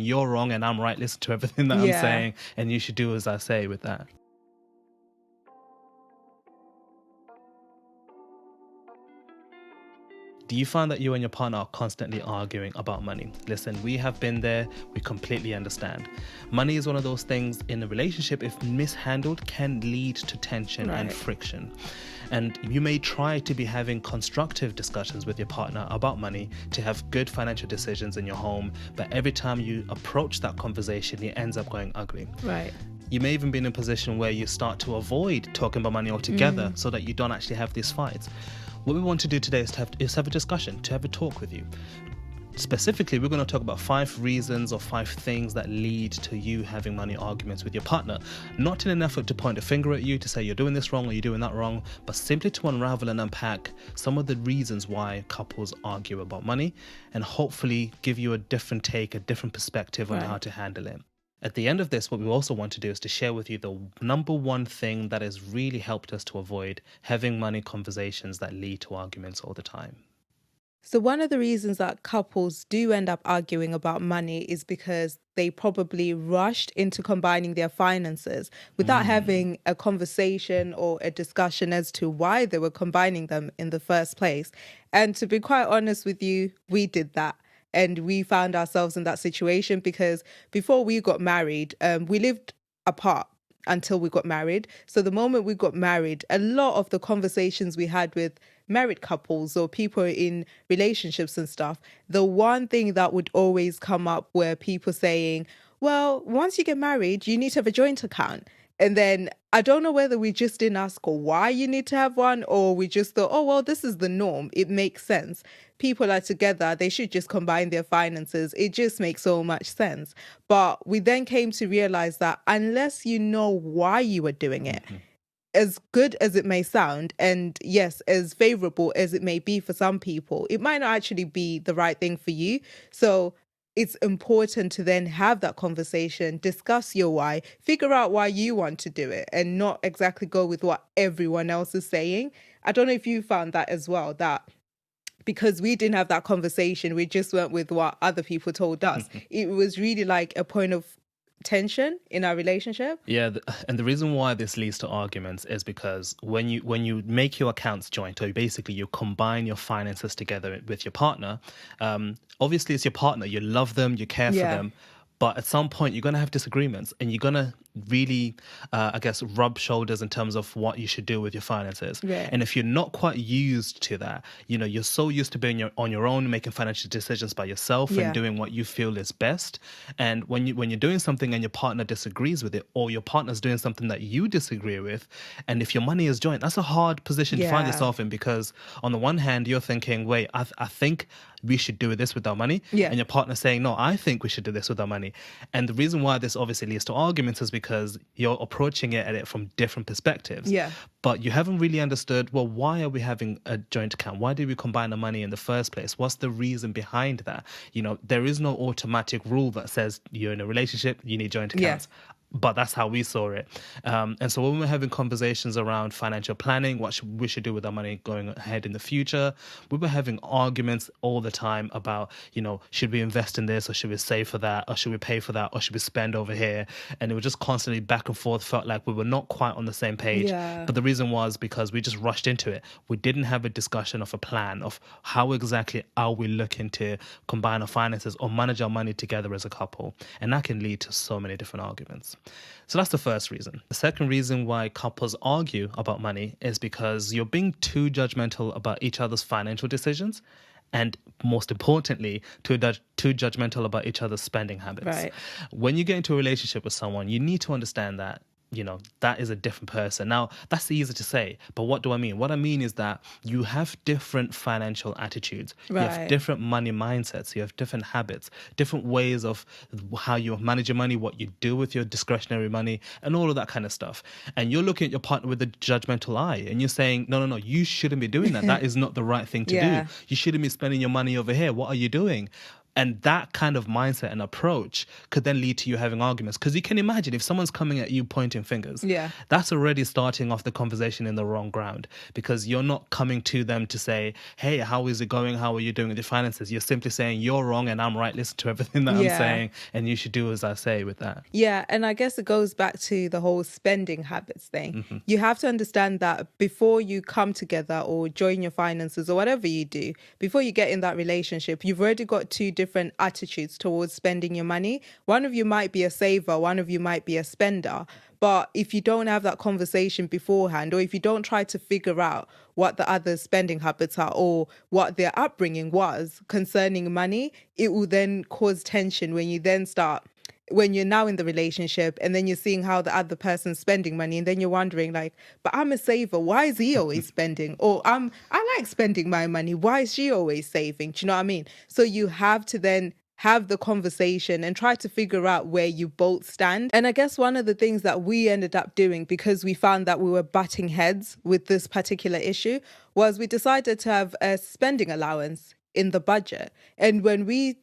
you're wrong and I'm right, listen to everything that I'm saying, and you should do as I say with that. Do you find that you and your partner are constantly arguing about money? Listen, we have been there. We completely understand. Money is one of those things in a relationship, if mishandled, can lead to tension and friction. And you may try to be having constructive discussions with your partner about money to have good financial decisions in your home, but every time you approach that conversation, it ends up going ugly. Right. You may even be in a position where you start to avoid talking about money altogether so that you don't actually have these fights. What we want to do today is have a discussion, to have a talk with you. Specifically, we're going to talk about 5 reasons or 5 things that lead to you having money arguments with your partner. Not in an effort to point a finger at you to say you're doing this wrong or you're doing that wrong, but simply to unravel and unpack some of the reasons why couples argue about money, and hopefully give you a different take, a different perspective on how to handle it. At the end of this, what we also want to do is to share with you the number one thing that has really helped us to avoid having money conversations that lead to arguments all the time. So one of the reasons that couples do end up arguing about money is because they probably rushed into combining their finances without having a conversation or a discussion as to why they were combining them in the first place. And to be quite honest with you, we did that. And we found ourselves in that situation because before we got married, we lived apart until we got married. So the moment we got married, a lot of the conversations we had with married couples or people in relationships and stuff, the one thing that would always come up were people saying, well, once you get married, you need to have a joint account. And then I don't know whether we just didn't ask why you need to have one, or we just thought, oh, well, this is the norm. It makes sense. People are together. They should just combine their finances. It just makes so much sense. But we then came to realize that unless you know why you were doing it, as good as it may sound, and yes, as favorable as it may be for some people, it might not actually be the right thing for you. So it's important to then have that conversation, discuss your why, figure out why you want to do it, and not exactly go with what everyone else is saying. I don't know if you found that as well, that because we didn't have that conversation, we just went with what other people told us. It was really like a point of tension in our relationship. Yeah, and the reason why this leads to arguments is because when you make your accounts joint, or basically you combine your finances together with your partner, obviously it's your partner, you love them, you care for them, but at some point you're going to have disagreements, and you're going to really, rub shoulders in terms of what you should do with your finances. Yeah. And if you're not quite used to that, you're so used to being on your own, making financial decisions by yourself and doing what you feel is best. And when you're doing something and your partner disagrees with it, or your partner's doing something that you disagree with, and if your money is joint, that's a hard position to find yourself in, because on the one hand, you're thinking, wait, I think we should do this with our money. And your partner's saying, no, I think we should do this with our money. And the reason why this obviously leads to arguments is because you're approaching it from different perspectives. But you haven't really understood, well, why are we having a joint account? Why did we combine the money in the first place? What's the reason behind that? There is no automatic rule that says you're in a relationship, you need joint accounts. But that's how we saw it. And so when we're having conversations around financial planning, what we should do with our money going ahead in the future, we were having arguments all the time about, should we invest in this, or should we save for that, or should we pay for that, or should we spend over here? And it was just constantly back and forth, felt like we were not quite on the same page. But the reason was because we just rushed into it. We didn't have a discussion of a plan of how exactly are we looking to combine our finances or manage our money together as a couple. And that can lead to so many different arguments. So that's the first reason. The second reason why couples argue about money is because you're being too judgmental about each other's financial decisions, and most importantly, too judgmental about each other's spending habits. When you get into a relationship with someone, you need to understand that that is a different person. Now, that's easy to say, but what do I mean? What I mean is that you have different financial attitudes. You have different money mindsets. You have different habits, different ways of how you manage your money, what you do with your discretionary money, and all of that kind of stuff. And you're looking at your partner with a judgmental eye, and you're saying, no, you shouldn't be doing that. That is not the right thing to do. You shouldn't be spending your money over here. What are you doing? And that kind of mindset and approach could then lead to you having arguments. Because you can imagine if someone's coming at you pointing fingers, Yeah. that's already starting off the conversation in the wrong ground, because you're not coming to them to say, hey, how is it going? How are you doing with your finances? You're simply saying you're wrong and I'm right. Listen to everything that I'm saying and you should do as I say with that. Yeah, and I guess it goes back to the whole spending habits thing. Mm-hmm. You have to understand that before you come together or join your finances or whatever you do, before you get in that relationship, you've already got two different attitudes towards spending your money. One of you might be a saver, one of you might be a spender. But if you don't have that conversation beforehand, or if you don't try to figure out what the other's spending habits are or what their upbringing was concerning money, it will then cause tension when you're now in the relationship and then you're seeing how the other person's spending money, and then you're wondering like, but I'm a saver, why is he always spending? Or I like spending my money, why is she always saving? Do you know what I mean? So you have to then have the conversation and try to figure out where you both stand. And I guess one of the things that we ended up doing, because we found that we were butting heads with this particular issue, was we decided to have a spending allowance in the budget. And when we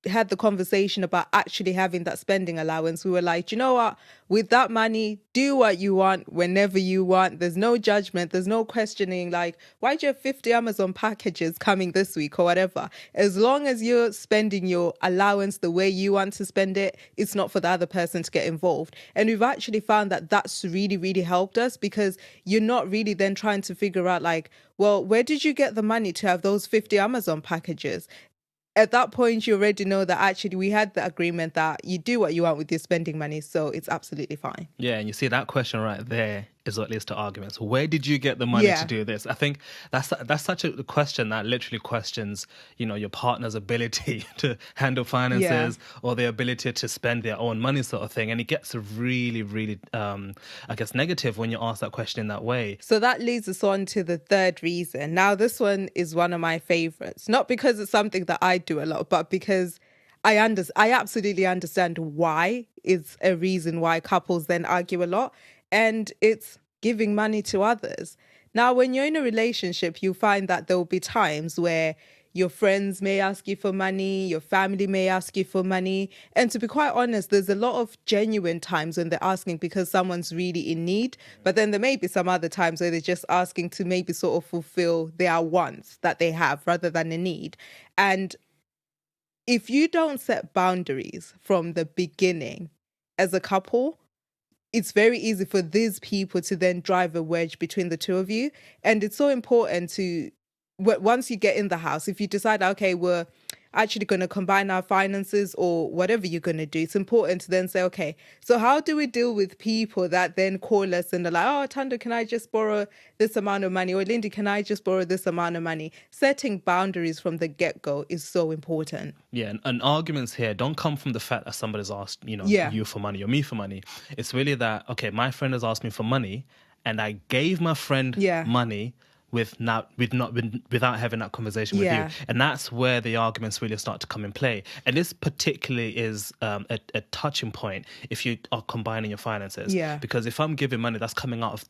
had the conversation about actually having that spending allowance, we were like, you know what, with that money, do what you want whenever you want. There's no judgment, there's no questioning like, why do you have 50 Amazon packages coming this week or whatever? As long as you're spending your allowance the way you want to spend it, it's not for the other person to get involved. And we've actually found that that's really, really helped us, because you're not really then trying to figure out like, well, where did you get the money to have those 50 Amazon packages? At that point, you already know that actually we had the agreement that you do what you want with your spending money, so it's absolutely fine. Yeah, and you see that question right there is what leads to arguments. Where did you get the money to do this? I think that's such a question that literally questions, your partner's ability to handle finances or their ability to spend their own money, sort of thing. And it gets really, really, I guess, negative when you ask that question in that way. So that leads us on to the third reason. Now, this one is one of my favorites, not because it's something that I do a lot, but because I absolutely understand why it's a reason why couples then argue a lot. And it's giving money to others. Now, when you're in a relationship, you find that there will be times where your friends may ask you for money, your family may ask you for money. And to be quite honest, there's a lot of genuine times when they're asking because someone's really in need. But then there may be some other times where they're just asking to maybe sort of fulfill their wants that they have rather than a need. And if you don't set boundaries from the beginning as a couple, it's very easy for these people to then drive a wedge between the two of you. And it's so important to, once you get in the house, if you decide, okay, we're actually going to combine our finances or whatever you're going to do, it's important to then say, okay, so how do we deal with people that then call us and they're like, oh, Tando, can I just borrow this amount of money? Or Lindy, can I just borrow this amount of money? Setting boundaries from the get-go is so important. Yeah, and arguments here don't come from the fact that somebody's asked, you for money or me for money. It's really that, okay, my friend has asked me for money and I gave my friend money without having that conversation with you. And that's where the arguments really start to come in play. And this particularly is a touching point if you are combining your finances. Because if I'm giving money, that's coming out of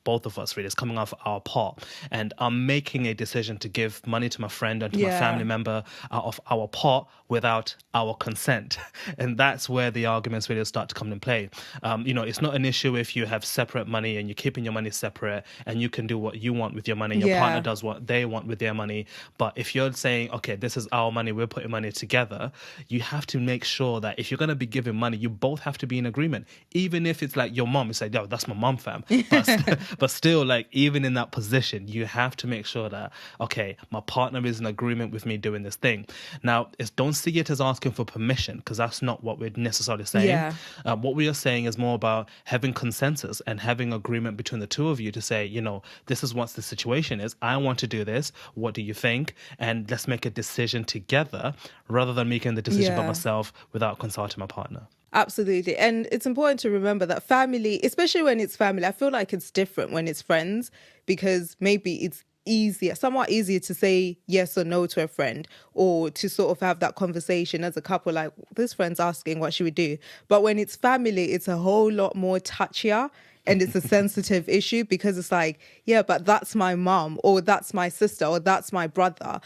both of us, really. It's coming off our part. And I'm making a decision to give money to my friend and to my family member out of our part without our consent. And that's where the arguments really start to come in play. It's not an issue if you have separate money and you're keeping your money separate and you can do what you want with your money and your partner does what they want with their money. But if you're saying, okay, this is our money, we're putting money together, you have to make sure that if you're going to be giving money, you both have to be in agreement. Even if it's like your mom, you say, yo, that's my mom, fam. But still, like, even in that position, you have to make sure that, okay, my partner is in agreement with me doing this thing. Now, don't see it as asking for permission, because that's not what we're necessarily saying. What we are saying is more about having consensus and having agreement between the two of you to say, this is what the situation is. I want to do this. What do you think? And let's make a decision together rather than making the decision by myself without consulting my partner. Absolutely. And it's important to remember that family, especially when it's family, I feel like it's different when it's friends, because maybe it's somewhat easier to say yes or no to a friend, or to sort of have that conversation as a couple, like, this friend's asking, what should we do? But when it's family, it's a whole lot more touchier. And it's a sensitive issue, because it's like, yeah, but that's my mom, or that's my sister, or that's my brother.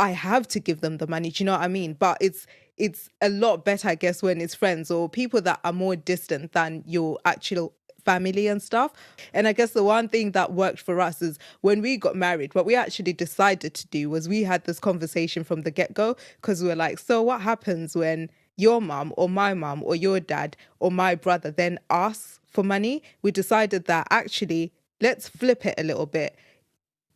I have to give them the money. Do you know what I mean? But it's a lot better, I guess, when it's friends or people that are more distant than your actual family and stuff. And I guess the one thing that worked for us is when we got married, what we actually decided to do was we had this conversation from the get-go, because we were like, so what happens when your mum or my mum or your dad or my brother then asks for money? We decided that actually, let's flip it a little bit.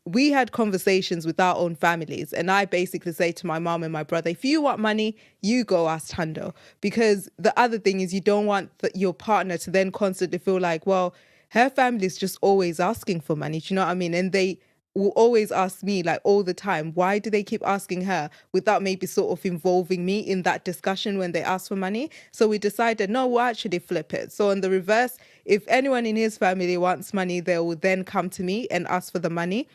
We had conversations with our own families, and I basically say to my mom and my brother, if you want money, you go ask Tando. Because the other thing is, you don't want your partner to then constantly feel like, well, her family is just always asking for money. Do you know what I mean? And they will always ask me, like, all the time, why do they keep asking her without maybe sort of involving me in that discussion when they ask for money? So we decided, no, we'll actually flip it. So on the reverse, if anyone in his family wants money, they will then come to me and ask for the money.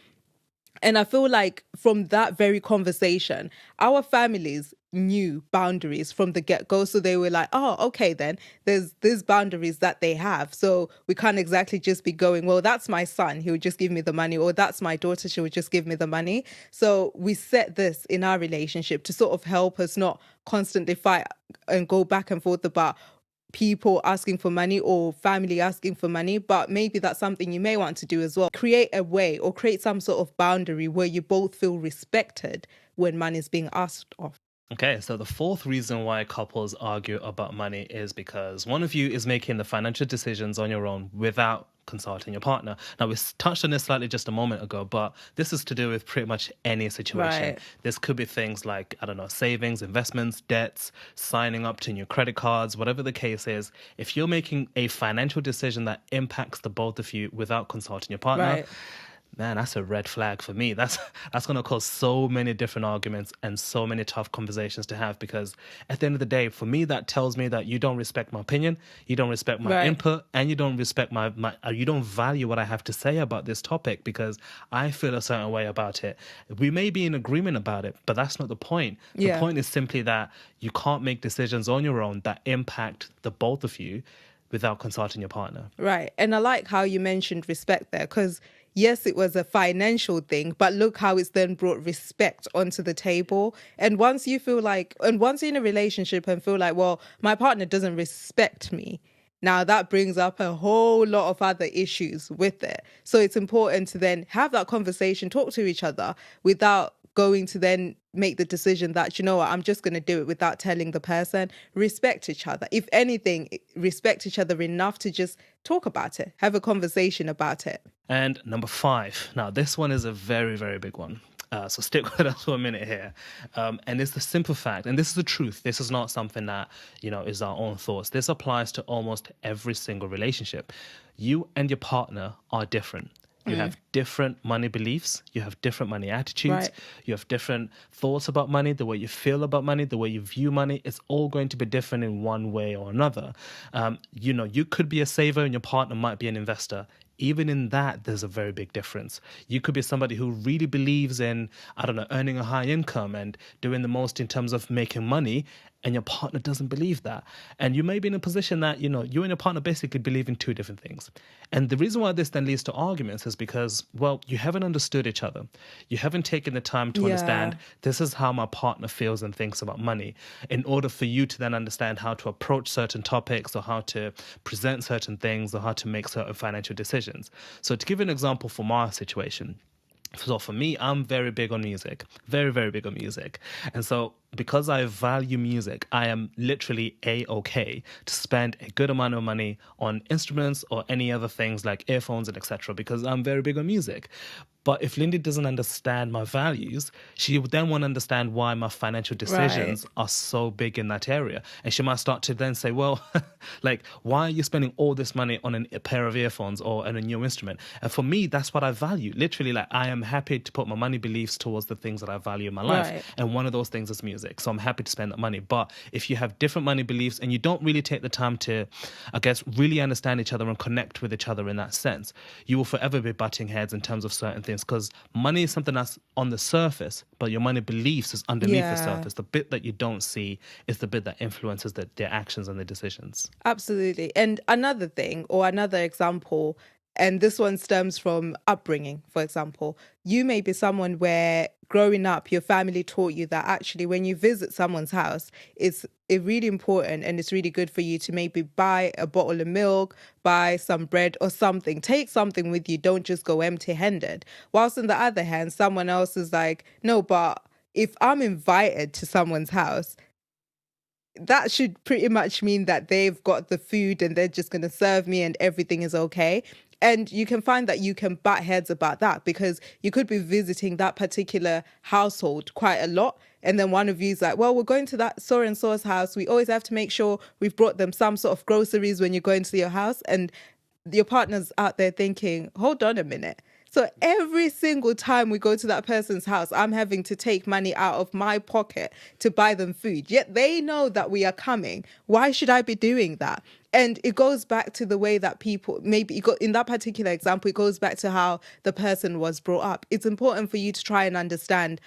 And I feel like from that very conversation, our families knew boundaries from the get-go. So they were like, oh, okay, then there's boundaries that they have. So we can't exactly just be going, well, that's my son, he would just give me the money, or that's my daughter, she would just give me the money. So we set this in our relationship to sort of help us not constantly fight and go back and forth about people asking for money or family asking for money. But maybe that's something you may want to do as well. Create a way or create some sort of boundary where you both feel respected when money is being asked of. Okay, so the fourth reason why couples argue about money is because one of you is making the financial decisions on your own without consulting your partner. Now, we touched on this slightly just a moment ago, but this is to do with pretty much any situation. Right. This could be things like, I don't know, savings, investments, debts, signing up to new credit cards, whatever the case is. If you're making a financial decision that impacts the both of you without consulting your partner, Right. man, that's a red flag for me. That's going to cause so many different arguments and so many tough conversations to have, because at the end of the day, for me, that tells me that you don't respect my opinion, you don't respect my Right. input, and you don't respect my you don't value what I have to say about this topic because I feel a certain way about it. We may be in agreement about it, but that's not the point. The Yeah. point is simply that you can't make decisions on your own that impact the both of you without consulting your partner. Right. And I like how you mentioned respect there, because yes, it was a financial thing, but look how it's then brought respect onto the table. And once you feel like, and once you're in a relationship and feel like, well, my partner doesn't respect me, now that brings up a whole lot of other issues with it. So it's important to then have that conversation, talk to each other without going to then make the decision that, you know what, I'm just going to do it without telling the person. Respect each other. If anything, respect each other enough to just talk about it, have a conversation about it. And number 5. Now, this one is a very, very big one. So stick with us for a minute here. And it's the simple fact, and this is the truth. This is not something that, is our own thoughts. This applies to almost every single relationship. You and your partner are different. You have different money beliefs. You have different money attitudes. Right. You have different thoughts about money, the way you feel about money, the way you view money. It's all going to be different in one way or another. You could be a saver and your partner might be an investor. Even in that, there's a very big difference. You could be somebody who really believes in, I don't know, earning a high income and doing the most in terms of making money, and your partner doesn't believe that. And you may be in a position that, you and your partner basically believe in two different things. And the reason why this then leads to arguments is because, well, you haven't understood each other. You haven't taken the time to understand, this is how my partner feels and thinks about money, in order for you to then understand how to approach certain topics or how to present certain things or how to make certain financial decisions. So to give you an example from our situation, so for me, I'm very big on music, very, very big on music. And so because I value music, I am literally A-okay to spend a good amount of money on instruments or any other things like earphones and etc. because I'm very big on music. But if Lindy doesn't understand my values, she would then want to understand why my financial decisions are so big in that area. And she might start to then say, well, like, why are you spending all this money on a pair of earphones or on a new instrument? And for me, that's what I value. Literally, like, I am happy to put my money beliefs towards the things that I value in my life. Right. And one of those things is music. So I'm happy to spend that money. But if you have different money beliefs and you don't really take the time to, I guess, really understand each other and connect with each other in that sense, you will forever be butting heads in terms of certain things, because money is something that's on the surface, but your money beliefs is underneath the surface. The bit that you don't see is the bit that influences their actions and their decisions. Absolutely. And another thing or another example And this one stems from upbringing, for example. You may be someone where growing up, your family taught you that actually when you visit someone's house, it's really important and it's really good for you to maybe buy a bottle of milk, buy some bread or something. Take something with you. Don't just go empty-handed. Whilst on the other hand, someone else is like, no, but if I'm invited to someone's house, that should pretty much mean that they've got the food and they're just going to serve me and everything is okay. And you can find that you can butt heads about that because you could be visiting that particular household quite a lot. And then one of you is like, well, we're going to that so and so's house. We always have to make sure we've brought them some sort of groceries when you're going to your house. And your partner's out there thinking, hold on a minute. So every single time we go to that person's house, I'm having to take money out of my pocket to buy them food. Yet they know that we are coming. Why should I be doing that? And it goes back to the way that people, maybe in that particular example, it goes back to how the person was brought up. It's important for you to try and understand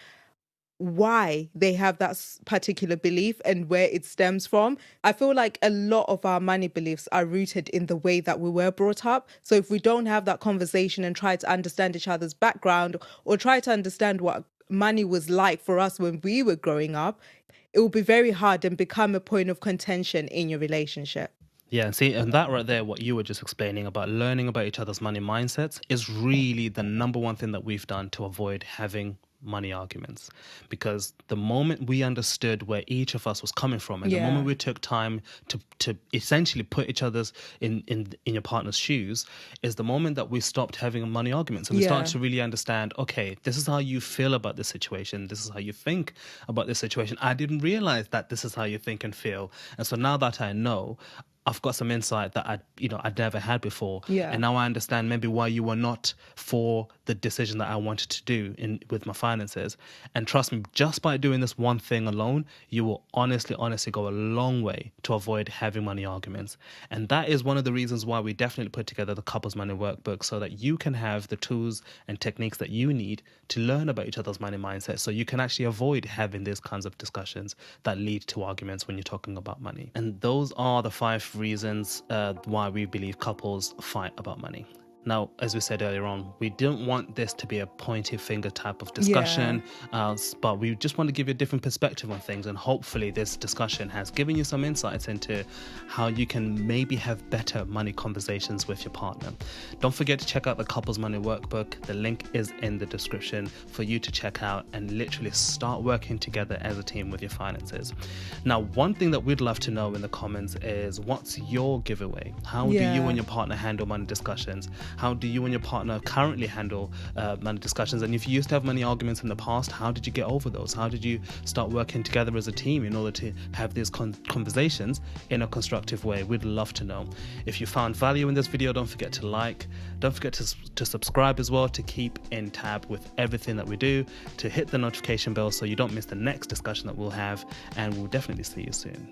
why they have that particular belief and where it stems from. I feel like a lot of our money beliefs are rooted in the way that we were brought up. So if we don't have that conversation and try to understand each other's background or try to understand what money was like for us when we were growing up, it will be very hard and become a point of contention in your relationship. Yeah, see, and that right there, what you were just explaining about learning about each other's money mindsets is really the number one thing that we've done to avoid having money arguments. Because the moment we understood where each of us was coming from, and the moment we took time to essentially put each other's in your partner's shoes, is the moment that we stopped having money arguments and we started to really understand, okay, this is how you feel about this situation, this is how you think about this situation. I didn't realize that this is how you think and feel. And so now that I know, I've got some insight that I'd never had before. Yeah. And now I understand maybe why you were not for the decision that I wanted to do with my finances. And trust me, just by doing this one thing alone, you will honestly go a long way to avoid having money arguments. And that is one of the reasons why we definitely put together the Couples Money Workbook, so that you can have the tools and techniques that you need to learn about each other's money mindset, so you can actually avoid having these kinds of discussions that lead to arguments when you're talking about money. And those are the 5 reasons why we believe couples fight about money. Now, as we said earlier on, we didn't want this to be a pointy finger type of discussion, but we just want to give you a different perspective on things. And hopefully this discussion has given you some insights into how you can maybe have better money conversations with your partner. Don't forget to check out the Couples Money Workbook. The link is in the description for you to check out and literally start working together as a team with your finances. Now, one thing that we'd love to know in the comments is, what's your giveaway? How do you and your partner handle money discussions? How do you and your partner currently handle money discussions? And if you used to have money arguments in the past, how did you get over those? How did you start working together as a team in order to have these conversations in a constructive way? We'd love to know. If you found value in this video, don't forget to like. Don't forget to subscribe as well, to keep in tab with everything that we do, to hit the notification bell so you don't miss the next discussion that we'll have. And we'll definitely see you soon.